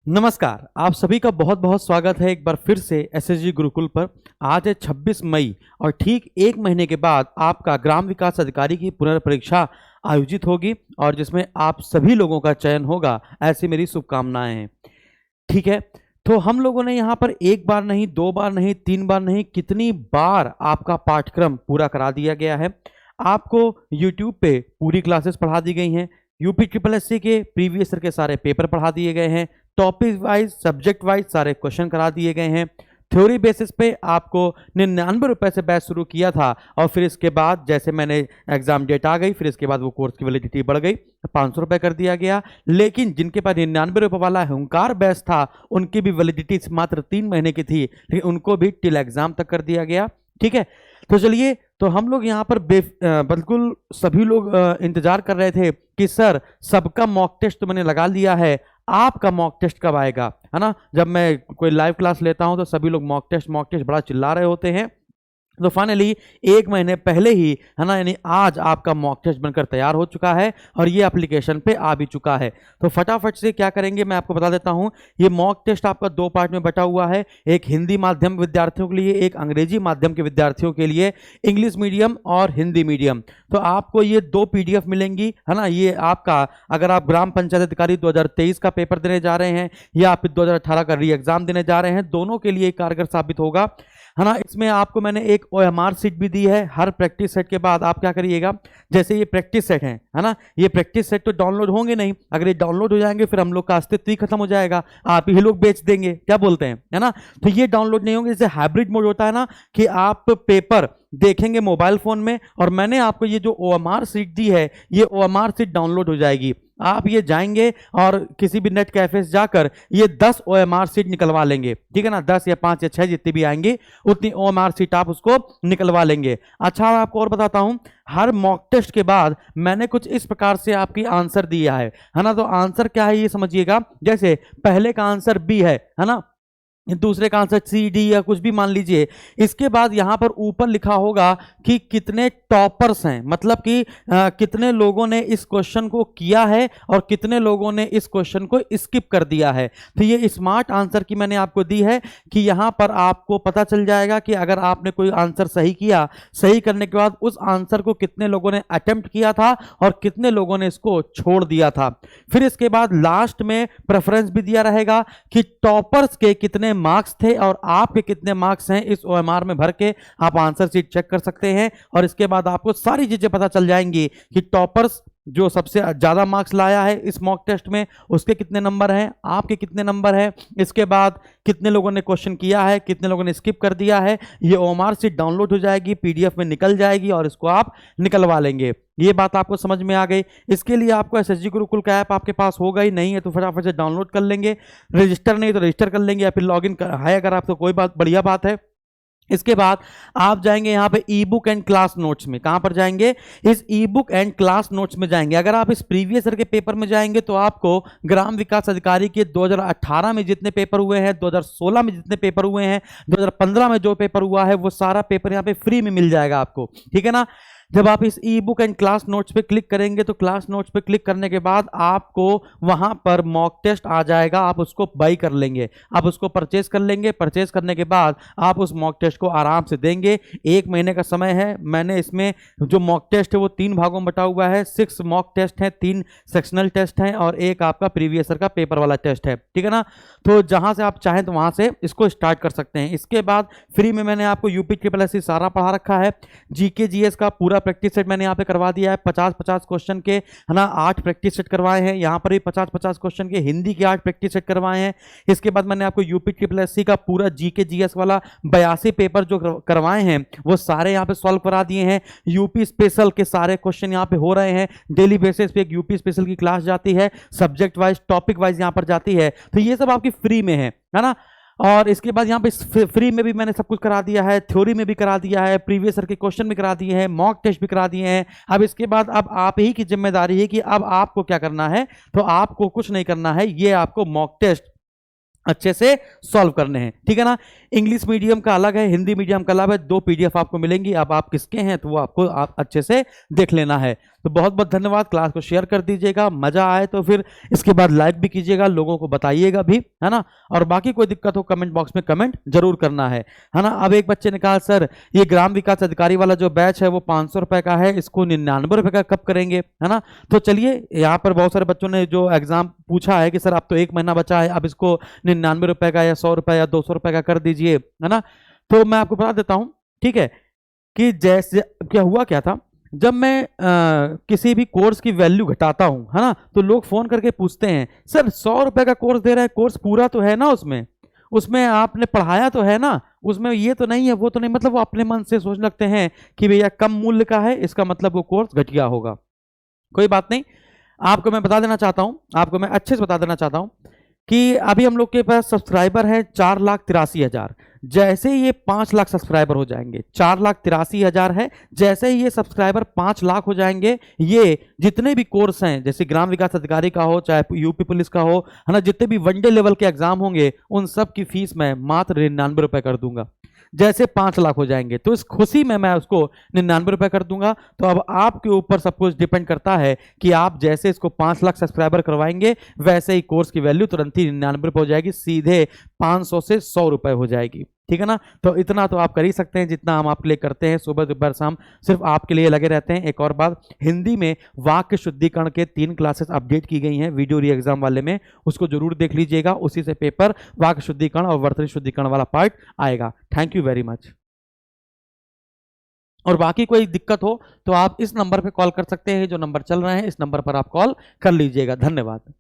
नमस्कार, आप सभी का बहुत बहुत स्वागत है एक बार फिर से एसएसजी गुरुकुल पर। आज है 26 मई और ठीक एक महीने के बाद आपका ग्राम विकास अधिकारी की पुनर्परीक्षा आयोजित होगी और जिसमें आप सभी लोगों का चयन होगा, ऐसी मेरी शुभकामनाएं हैं। ठीक है, तो हम लोगों ने यहाँ पर एक बार नहीं, दो बार नहीं, तीन बार नहीं, कितनी बार आपका पाठ्यक्रम पूरा करा दिया गया है। आपको यूट्यूब पे पूरी क्लासेस पढ़ा दी गई हैं। यूपी ट्रिपल एससी के प्रीवियस ईयर के सारे पेपर पढ़ा दिए गए हैं। टॉपिक वाइज, सब्जेक्ट वाइज सारे क्वेश्चन करा दिए गए हैं। थ्योरी बेसिस पे आपको 99 रुपए से बैच शुरू किया था और फिर इसके बाद जैसे मैंने एग्जाम डेट आ गई, फिर इसके बाद वो कोर्स की वैलिडिटी बढ़ गई, 500 रुपये कर दिया गया। लेकिन जिनके पास 99 रुपये वाला हुंकार बैच था, उनकी भी वैलिडिटी मात्र 3 महीने की थी, लेकिन उनको भी टिल एग्जाम तक कर दिया गया। ठीक है, तो चलिए, तो हम लोग यहाँ पर बिल्कुल सभी लोग इंतजार कर रहे थे कि सर सबका मॉक टेस्ट तो मैंने लगा लिया है, आपका मॉक टेस्ट कब आएगा, है ना। जब मैं कोई लाइव क्लास लेता हूं तो सभी लोग मॉक टेस्ट बड़ा चिल्ला रहे होते हैं। तो फाइनली एक महीने पहले ही, है ना, यानी आज आपका मॉक टेस्ट बनकर तैयार हो चुका है और ये एप्लीकेशन पे आ भी चुका है। तो फटाफट से क्या करेंगे मैं आपको बता देता हूं। ये मॉक टेस्ट आपका 2 पार्ट में बटा हुआ है, एक हिंदी माध्यम विद्यार्थियों के लिए, एक अंग्रेजी माध्यम के विद्यार्थियों के लिए, इंग्लिश मीडियम और हिंदी मीडियम। तो आपको ये 2 PDF मिलेंगी, है ना। ये आपका, अगर आप ग्राम पंचायत अधिकारी 2023 का पेपर देने जा रहे हैं या फिर 2018 का री एग्जाम देने जा रहे हैं, दोनों के लिए कारगर साबित होगा, है ना। इसमें आपको मैंने एक OMR सीट भी दी है। हर प्रैक्टिस सेट के बाद आप क्या करिएगा, जैसे ये प्रैक्टिस सेट है ना, ये प्रैक्टिस सेट तो डाउनलोड होंगे नहीं। अगर ये डाउनलोड हो जाएंगे फिर हम लोग का अस्तित्व ही खत्म हो जाएगा, आप ही लोग बेच देंगे, क्या बोलते हैं, है ना। तो ये डाउनलोड नहीं होंगे। जैसे हाइब्रिड मोड होता है ना, कि आप पेपर देखेंगे मोबाइल फोन में और मैंने आपको ये जो OMR सीट दी है, ये OMR सीट डाउनलोड हो जाएगी। आप ये जाएंगे और किसी भी नेट कैफे से जाकर ये 10 OMR सीट निकलवा लेंगे, ठीक है ना। 10 या 5 या 6 जितनी भी आएंगी उतनी OMR सीट आप उसको निकलवा लेंगे। अच्छा, मैं आपको और बताता हूं, हर मॉक टेस्ट के बाद मैंने कुछ इस प्रकार से आपकी आंसर दिया है ना। तो आंसर क्या है ये समझिएगा। जैसे पहले का आंसर B है ना, दूसरे का आंसर CD या कुछ भी मान लीजिए। इसके बाद यहां पर ऊपर लिखा होगा कि कितने टॉपर्स हैं, मतलब कि कितने लोगों ने इस क्वेश्चन को किया है और कितने लोगों ने इस क्वेश्चन को स्किप कर दिया है। तो ये स्मार्ट आंसर की मैंने आपको दी है कि यहां पर आपको पता चल जाएगा कि अगर आपने कोई आंसर सही किया, सही करने के बाद उस आंसर को कितने लोगों ने अटेम्प्ट किया था और कितने लोगों ने इसको छोड़ दिया था। फिर इसके बाद लास्ट में प्रेफरेंस भी दिया रहेगा कि टॉपर्स के कितने मार्क्स थे और आपके कितने मार्क्स हैं। इस OMR में भर के आप आंसर शीट चेक कर सकते हैं और इसके बाद आपको सारी चीजें पता चल जाएंगी कि टॉपर्स जो सबसे ज्यादा मार्क्स लाया है इस मॉक टेस्ट में, उसके कितने नंबर हैं, आपके कितने नंबर हैं। इसके बाद कितने लोगों ने क्वेश्चन किया है, कितने लोगों ने स्किप कर दिया है। ये OMR सीट डाउनलोड हो जाएगी, PDF में निकल जाएगी और इसको आप निकलवा लेंगे। ये बात आपको समझ में आ गई। इसके लिए आपको एसएसजी गुरुकुल का ऐप आपके पास होगा ही, नहीं है तो फटाफट से डाउनलोड कर लेंगे। रजिस्टर नहीं तो रजिस्टर कर लेंगे या फिर लॉगिन है अगर आप, तो कोई बात, बढ़िया बात है। इसके बाद आप जाएंगे यहां पे ई बुक एंड क्लास नोट्स में। कहां पर जाएंगे, इस ई बुक एंड क्लास नोट्स में जाएंगे। अगर आप इस प्रीवियस ईयर के पेपर में जाएंगे तो आपको ग्राम विकास अधिकारी के 2018 में जितने पेपर हुए हैं, 2016 में जितने पेपर हुए हैं, 2015 में जो पेपर हुआ है, वो सारा पेपर यहां पे फ्री में मिल जाएगा आपको, ठीक है ना। जब आप इस ई बुक एंड क्लास नोट्स पे क्लिक करेंगे तो क्लास नोट्स पे क्लिक करने के बाद आपको वहां पर मॉक टेस्ट आ जाएगा, आप उसको बाई कर लेंगे, आप उसको परचेज कर लेंगे। परचेज करने के बाद आप उस मॉक टेस्ट को आराम से देंगे। 1 महीने का समय है। मैंने इसमें जो मॉक टेस्ट है वो 3 भागों में बटा हुआ है। 6 मॉक टेस्ट हैं, 3 सेक्शनल टेस्ट हैं और एक आपका प्रीवियस ईयर का पेपर वाला टेस्ट है, ठीक है ना। तो जहां से आप चाहें तो वहां से इसको स्टार्ट कर सकते हैं। इसके बाद फ्री में मैंने आपको यूपी ट्रिपल एससी सारा पढ़ा रखा है। GK GS का पूरा प्रैक्टिस सेट मैंने यहाँ पे करवा दिया है। 50-50 क्वेश्चन के, है ना, 8 प्रैक्टिस सेट करवाए हैं। यहाँ पर भी 50-50 क्वेश्चन के हिंदी के 8 प्रैक्टिस सेट करवाए हैं। इसके बाद मैंने आपको यूपी ट्रिपल एससी का पूरा GK GS वाला 82 पेपर जो करवाए हैं वो सारे यहाँ पे सॉल्व करा दिए हैं। यूपी स्पेशल के सारे क्वेश्चन यहाँ पे हो रहे हैं। डेली बेसिस पे एक यूपी स्पेशल की क्लास जाती है, सब्जेक्ट वाइज, टॉपिक वाइज यहाँ पर जाती है। तो ये सब आपकी फ्री में है ना। और इसके बाद यहाँ पे फ्री में भी मैंने सब कुछ करा दिया है, थ्योरी में भी करा दिया है, प्रीवियस ईयर के क्वेश्चन भी करा दिए हैं, मॉक टेस्ट भी करा दिए हैं। अब इसके बाद अब आप ही की जिम्मेदारी है कि अब आपको क्या करना है। तो आपको कुछ नहीं करना है, ये आपको मॉक टेस्ट अच्छे से सॉल्व करने हैं, ठीक है ना। इंग्लिश मीडियम का अलग है, हिंदी मीडियम का अलग है, 2 पीडीएफ आपको मिलेंगी। अब आप किसके हैं तो वो आपको आप अच्छे से देख लेना है। तो बहुत बहुत धन्यवाद, क्लास को शेयर कर दीजिएगा, मजा आए तो फिर इसके बाद लाइक भी कीजिएगा, लोगों को बताइएगा भी, है ना। और बाकी कोई दिक्कत हो कमेंट बॉक्स में कमेंट जरूर करना है ना। अब एक बच्चे ने कहा सर ये ग्राम विकास अधिकारी वाला जो बैच है वो 500 रुपए का है, इसको 99 रुपए का कब करेंगे, है ना। तो चलिए, यहाँ पर बहुत सारे बच्चों ने जो एग्जाम पूछा है कि सर अब तो 1 महीना बचा है, अब इसको 99 रुपए का या 100 रुपए या 200 रुपए का कर दीजिए, है ना। तो मैं आपको बता देता हूं, ठीक है, कि जैसे क्या हुआ क्या था, जब मैं किसी भी कोर्स की वैल्यू घटाता हूं, है ना, तो लोग फोन करके पूछते हैं सर 100 रुपए का कोर्स दे रहा है, कोर्स पूरा तो है ना, उसमें उसमें आपने पढ़ाया तो है ना, उसमें ये तो नहीं है वो तो नहीं, मतलब वो अपने मन से सोच लगते हैं कि भैया कम मूल्य का है, इसका मतलब वो कोर्स घटिया होगा। कोई बात नहीं, आपको मैं बता देना चाहता हूं, आपको मैं अच्छे से बता देना चाहता हूं कि अभी हम लोग के पास सब्सक्राइबर है 4,83,000। जैसे ही ये 5 लाख सब्सक्राइबर हो जाएंगे, 4,83,000 है, जैसे ही ये सब्सक्राइबर 5 लाख हो जाएंगे, ये जितने भी कोर्स हैं, जैसे ग्राम विकास अधिकारी का हो चाहे यूपी पुलिस का हो, है ना, जितने भी वनडे लेवल के एग्जाम होंगे, उन सब की फीस मैं मात्र 99 रुपए कर दूंगा। जैसे 5 लाख हो जाएंगे तो इस खुशी में मैं उसको 99 रुपए कर दूंगा। तो अब आपके ऊपर सब कुछ डिपेंड करता है कि आप जैसे इसको 5 लाख सब्सक्राइबर करवाएंगे, वैसे ही कोर्स की वैल्यू तुरंत ही 99 रुपए हो जाएगी, सीधे 500 से 100 रुपए हो जाएगी, ठीक है ना। तो इतना तो आप कर ही सकते हैं जितना हम आपके लिए करते हैं, सुबह दोपहर शाम सिर्फ आपके लिए लगे रहते हैं। एक और बात, हिंदी में वाक्य शुद्धिकरण के 3 क्लासेस अपडेट की गई हैं वीडियो री एग्जाम वाले में, उसको जरूर देख लीजिएगा, उसी से पेपर वाक्य शुद्धिकरण और वर्तनी शुद्धिकरण वाला पार्ट आएगा। Thank you very much. और बाकी कोई दिक्कत हो तो आप इस नंबर पे कॉल कर सकते हैं, जो नंबर चल रहे हैं इस नंबर पर आप कॉल कर लीजिएगा। धन्यवाद।